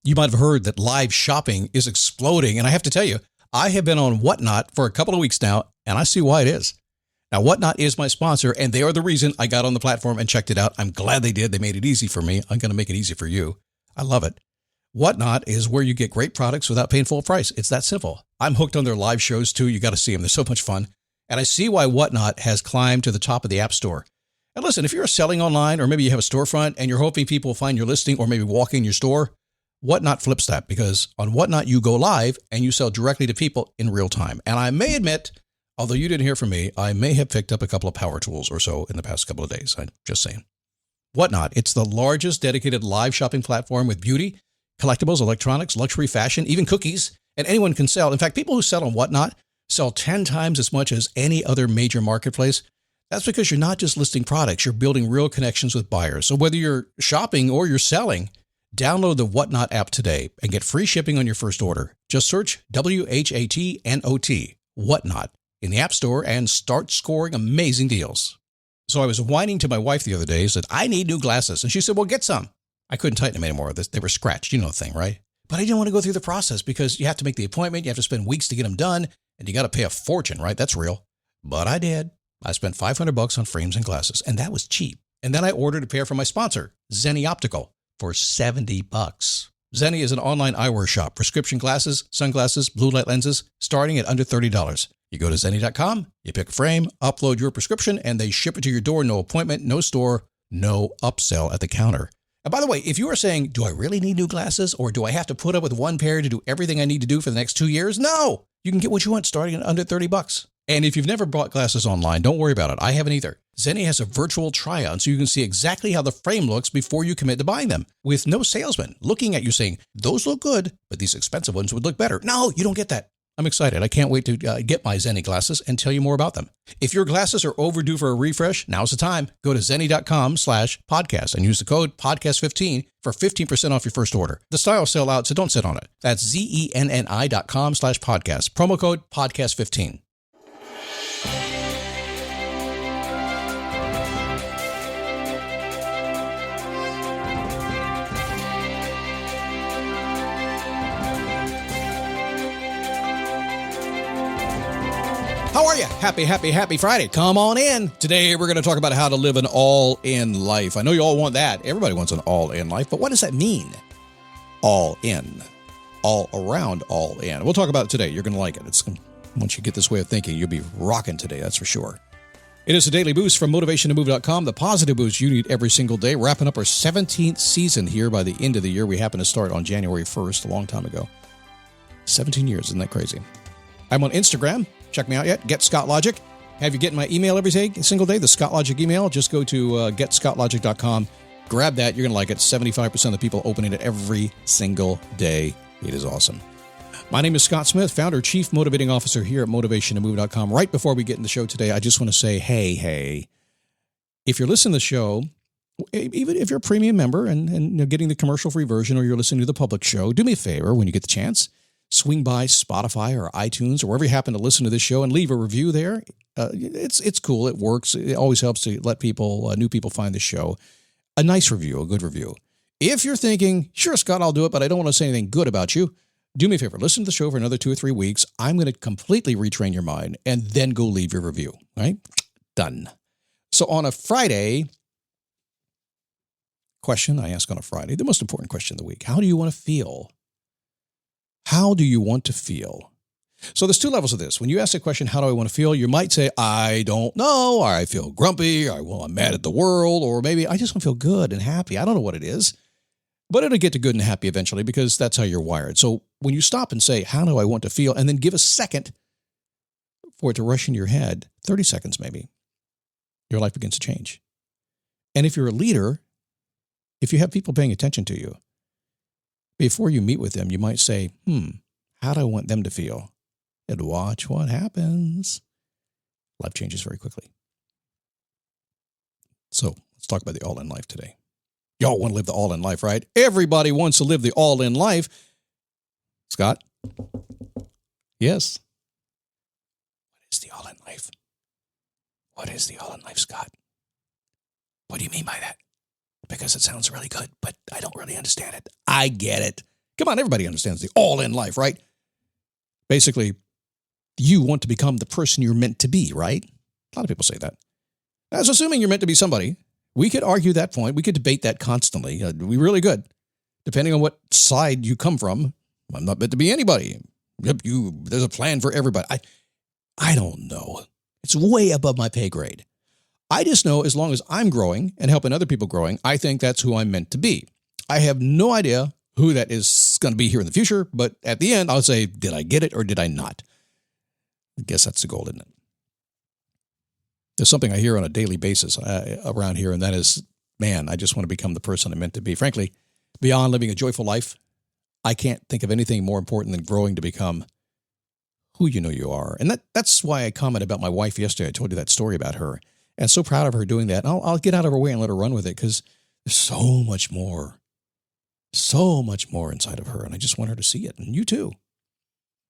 You might have heard that live shopping is exploding. And I have to tell you, I have been on Whatnot for a couple of weeks now, and I see why it is. Now, Whatnot is my sponsor, and they are the reason I got on the platform and checked it out. I'm glad they did. They made it easy for me. I'm going to make it easy for you. I love it. Whatnot is where you get great products without paying full price. It's that simple. I'm hooked on their live shows, too. You got to see them. They're so much fun. And I see why Whatnot has climbed to the top of the App Store. And listen, if you're selling online, or maybe you have a storefront and you're hoping people will find your listing or maybe walk in your store, Whatnot flips that, because on Whatnot, you go live and you sell directly to people in real time. And I may admit, although you didn't hear from me, I may have picked up a couple of power tools or so in the past couple of days. I'm just saying. Whatnot, it's the largest dedicated live shopping platform with beauty, collectibles, electronics, luxury, fashion, even cookies, and anyone can sell. In fact, people who sell on Whatnot sell 10 times as much as any other major marketplace. That's because you're not just listing products, you're building real connections with buyers. So whether you're shopping or you're selling, download the Whatnot app today and get free shipping on your first order. Just search WHATNOT, Whatnot, in the App Store and start scoring amazing deals. So I was whining to my wife the other day, said, I need new glasses. And she said, well, get some. I couldn't tighten them anymore. They were scratched. You know the thing, right? But I didn't want to go through the process because you have to make the appointment. You have to spend weeks to get them done. And you got to pay a fortune, right? That's real. But I did. I spent $500 on frames and glasses, and that was cheap. And then I ordered a pair from my sponsor, Zenni Optical, for $70. Zenni is an online eyewear shop, prescription glasses, sunglasses, blue light lenses, starting at under $30. You go to Zenni.com, you pick a frame, upload your prescription, and they ship it to your door. No appointment, no store, no upsell at the counter. And by the way, if you are saying, do I really need new glasses, or do I have to put up with one pair to do everything I need to do for the next 2 years? No! You can get what you want starting at under $30. And if you've never bought glasses online, don't worry about it. I haven't either. Zenni has a virtual try-on so you can see exactly how the frame looks before you commit to buying them, with no salesman looking at you saying, those look good, but these expensive ones would look better. No, you don't get that. I'm excited. I can't wait to get my Zenni glasses and tell you more about them. If your glasses are overdue for a refresh, now's the time. Go to Zenni.com/podcast and use the code podcast15 for 15% off your first order. The styles sell out, so don't sit on it. That's ZENNI.com/podcast. Promo code podcast15. How are you? Happy Friday. Come on in. Today, we're going to talk about how to live an all-in life. I know you all want that. Everybody wants an all-in life, but what does that mean? All in. All around all in. We'll talk about it today. You're going to like it. Once you get this way of thinking, you'll be rocking today, that's for sure. It is a daily boost from motivationtomove.com, the positive boost you need every single day. Wrapping up our 17th season here by the end of the year. We happen to start on January 1st, a long time ago. 17 years, isn't that crazy? I'm on Instagram. Check me out yet. Get Scott Logic. Have you getting my email every single day? The Scott Logic email. Just go to getscottlogic.com. Grab that. You're going to like it. 75% of the people opening it every single day. It is awesome. My name is Scott Smith, founder, chief motivating officer here at motivationtomove.com. Right before we get in the show today, I just want to say, hey, if you're listening to the show, even if you're a premium member and you're getting the commercial-free version or you're listening to the public show, do me a favor when you get the chance. Swing by Spotify or iTunes or wherever you happen to listen to this show and leave a review there. It's cool. It works. It always helps to let people, new people find the show. A nice review, a good review. If you're thinking, sure, Scott, I'll do it, but I don't want to say anything good about you, do me a favor. Listen to the show for another 2 or 3 weeks. I'm going to completely retrain your mind and then go leave your review. All right? Done. So on a Friday, question I ask on a Friday, the most important question of the week, how do you want to feel? How do you want to feel? So there's 2 levels of this. When you ask the question, how do I want to feel? You might say, I don't know, or I feel grumpy, or well, I'm mad at the world, or maybe I just want to feel good and happy. I don't know what it is, but it'll get to good and happy eventually because that's how you're wired. So when you stop and say, how do I want to feel? And then give a second for it to rush into your head, 30 seconds maybe, your life begins to change. And if you're a leader, if you have people paying attention to you, before you meet with them, you might say, how do I want them to feel? And watch what happens. Life changes very quickly. So let's talk about the all-in life today. Y'all want to live the all-in life, right? Everybody wants to live the all-in life. Scott? Yes. What is the all-in life? What is the all-in life, Scott? What do you mean by that? Because it sounds really good, but I don't really understand it. I get it. Come on, everybody understands the all-in life, right? Basically, you want to become the person you're meant to be, right? A lot of people say that. That's assuming you're meant to be somebody. We could argue that point. We could debate that constantly. We really could. Depending on what side you come from, I'm not meant to be anybody. Yep, there's a plan for everybody. I don't know. It's way above my pay grade. I just know as long as I'm growing and helping other people growing, I think that's who I'm meant to be. I have no idea who that is going to be here in the future, but at the end, I'll say, did I get it or did I not? I guess that's the goal, isn't it? There's something I hear on a daily basis around here, and that is, man, I just want to become the person I'm meant to be. Frankly, beyond living a joyful life, I can't think of anything more important than growing to become who you know you are. And that's why I commented about my wife yesterday. I told you that story about her. And so proud of her doing that. And I'll get out of her way and let her run with it because there's so much more inside of her. And I just want her to see it. And you too.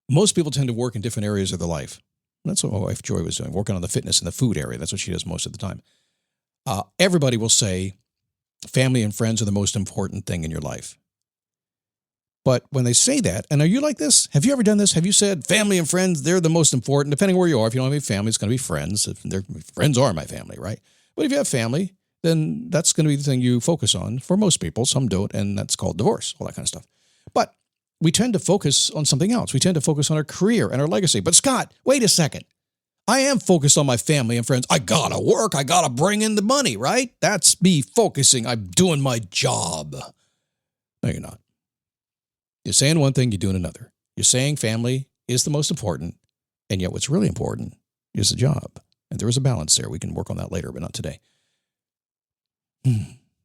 Most people tend to work in different areas of their life. That's what my wife Joy was doing, working on the fitness and the food area. That's what she does most of the time. Everybody will say family and friends are the most important thing in your life. But when they say that, and are you like this? Have you ever done this? Have you said family and friends, they're the most important, depending where you are. If you don't have any family, it's going to be friends. Friends are my family, right? But if you have family, then that's going to be the thing you focus on. For most people, some don't, and that's called divorce, all that kind of stuff. But we tend to focus on something else. We tend to focus on our career and our legacy. But Scott, wait a second. I am focused on my family and friends. I got to work. I got to bring in the money, right? That's me focusing. I'm doing my job. No, you're not. You're saying one thing, you're doing another. You're saying family is the most important, and yet what's really important is the job. And there is a balance there. We can work on that later, but not today.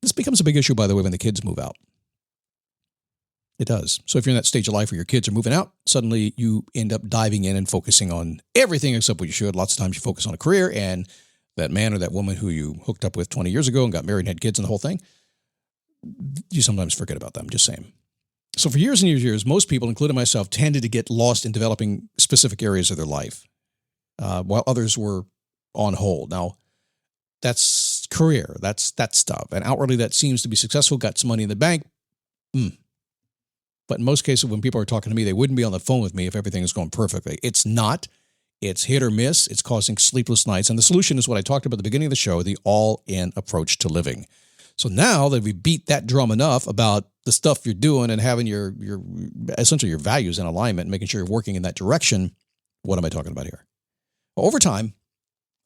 This becomes a big issue, by the way, when the kids move out. It does. So if you're in that stage of life where your kids are moving out, suddenly you end up diving in and focusing on everything except what you should. Lots of times you focus on a career, and that man or that woman who you hooked up with 20 years ago and got married and had kids and the whole thing, you sometimes forget about them. Just saying. So for years and years, most people, including myself, tended to get lost in developing specific areas of their life, while others were on hold. Now, that's career. That's that stuff. And outwardly, that seems to be successful, got some money in the bank. But in most cases, when people are talking to me, they wouldn't be on the phone with me if everything is going perfectly. It's not. It's hit or miss. It's causing sleepless nights. And the solution is what I talked about at the beginning of the show, the all-in approach to living. So now that we beat that drum enough about the stuff you're doing and having your essentially your values in alignment, making sure you're working in that direction, what am I talking about here? Well, over time,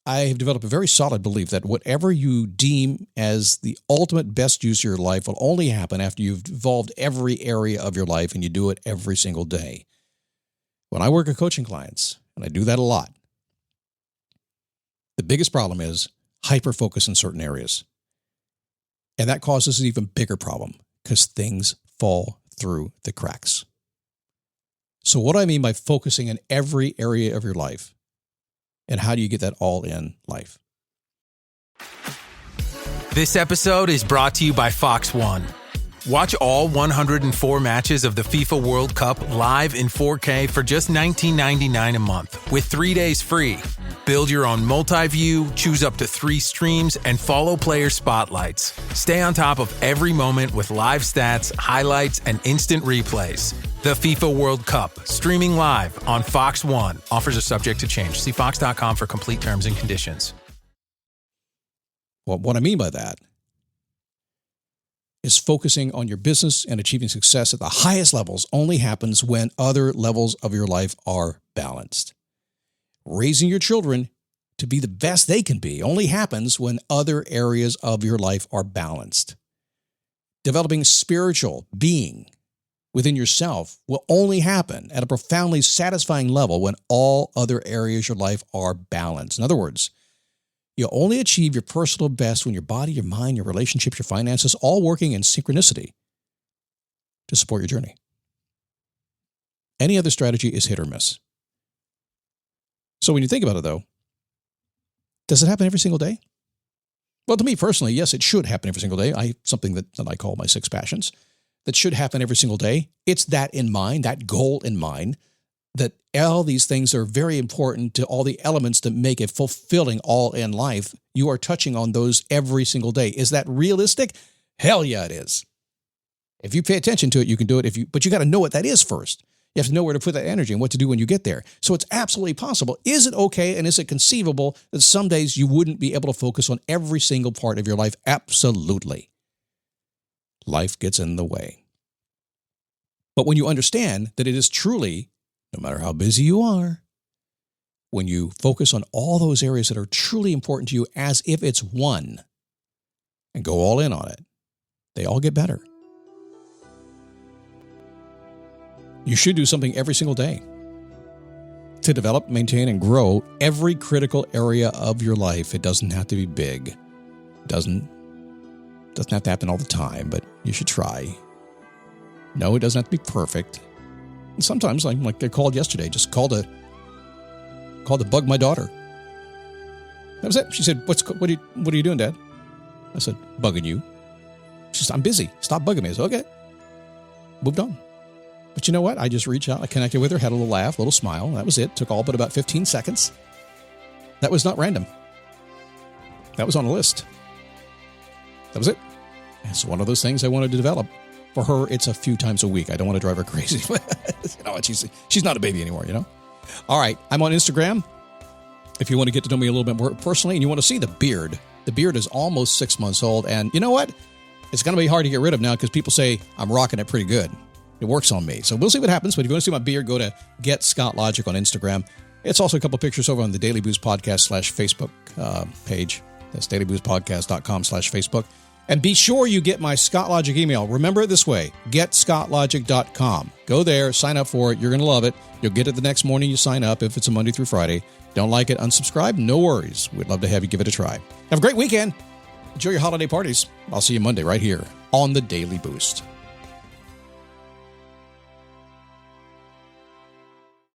I have developed a very solid belief that whatever you deem as the ultimate best use of your life will only happen after you've evolved every area of your life and you do it every single day. When I work with coaching clients, and I do that a lot, the biggest problem is hyper-focus in certain areas. And that causes an even bigger problem because things fall through the cracks. So what do I mean by focusing in every area of your life? And how do you get that all-in life? This episode is brought to you by Fox One. Watch all 104 matches of the FIFA World Cup live in 4K for just $19.99 a month with 3 days free. Build your own multi-view, choose up to 3 streams, and follow player spotlights. Stay on top of every moment with live stats, highlights, and instant replays. The FIFA World Cup, streaming live on Fox One. Offers are subject to change. See fox.com for complete terms and conditions. Well, what I mean by that is focusing on your business and achieving success at the highest levels only happens when other levels of your life are balanced. Raising your children to be the best they can be only happens when other areas of your life are balanced. Developing spiritual being within yourself will only happen at a profoundly satisfying level when all other areas of your life are balanced. In other words, you'll only achieve your personal best when your body, your mind, your relationships, your finances, all working in synchronicity to support your journey. Any other strategy is hit or miss. So when you think about it, though, does it happen every single day? Well, to me personally, yes, it should happen every single day. Something that I call my 6 passions that should happen every single day. It's that in mind, that goal in mind, that all these things are very important to all the elements that make a fulfilling all-in life. You are touching on those every single day. Is that realistic? Hell yeah, it is. If you pay attention to it, you can do it. But you got to know what that is first. You have to know where to put that energy and what to do when you get there. So it's absolutely possible. Is it okay and is it conceivable that some days you wouldn't be able to focus on every single part of your life? Absolutely. Life gets in the way. But when you understand that it is truly, no matter how busy you are, when you focus on all those areas that are truly important to you as if it's one and go all in on it, they all get better. You should do something every single day to develop, maintain, and grow every critical area of your life. It doesn't have to be big. It doesn't have to happen all the time, but you should try. No, it doesn't have to be perfect. And sometimes, like I called yesterday, just called to bug my daughter. That was it. She said, what are you doing, Dad? I said, bugging you. She said, I'm busy. Stop bugging me. I said, okay. Moved on. But you know what? I just reached out. I connected with her, had a little laugh, a little smile. That was it. Took all but about 15 seconds. That was not random. That was on a list. That was it. It's one of those things I wanted to develop. For her, it's a few times a week. I don't want to drive her crazy. She's not a baby anymore, All right. I'm on Instagram. If you want to get to know me a little bit more personally and you want to see the beard is almost 6 months old. And you know what? It's going to be hard to get rid of now because people say I'm rocking it pretty good. It works on me. So we'll see what happens. But if you want to see my beard, go to Get Scott Logic on Instagram. It's also a couple pictures over on the Daily Boost Podcast /Facebook page. That's dailyboostpodcast.com/Facebook. And be sure you get my Scott Logic email. Remember it this way, getscottlogic.com. Go there, sign up for it. You're going to love it. You'll get it the next morning you sign up if it's a Monday through Friday. Don't like it, unsubscribe, no worries. We'd love to have you give it a try. Have a great weekend. Enjoy your holiday parties. I'll see you Monday right here on the Daily Boost.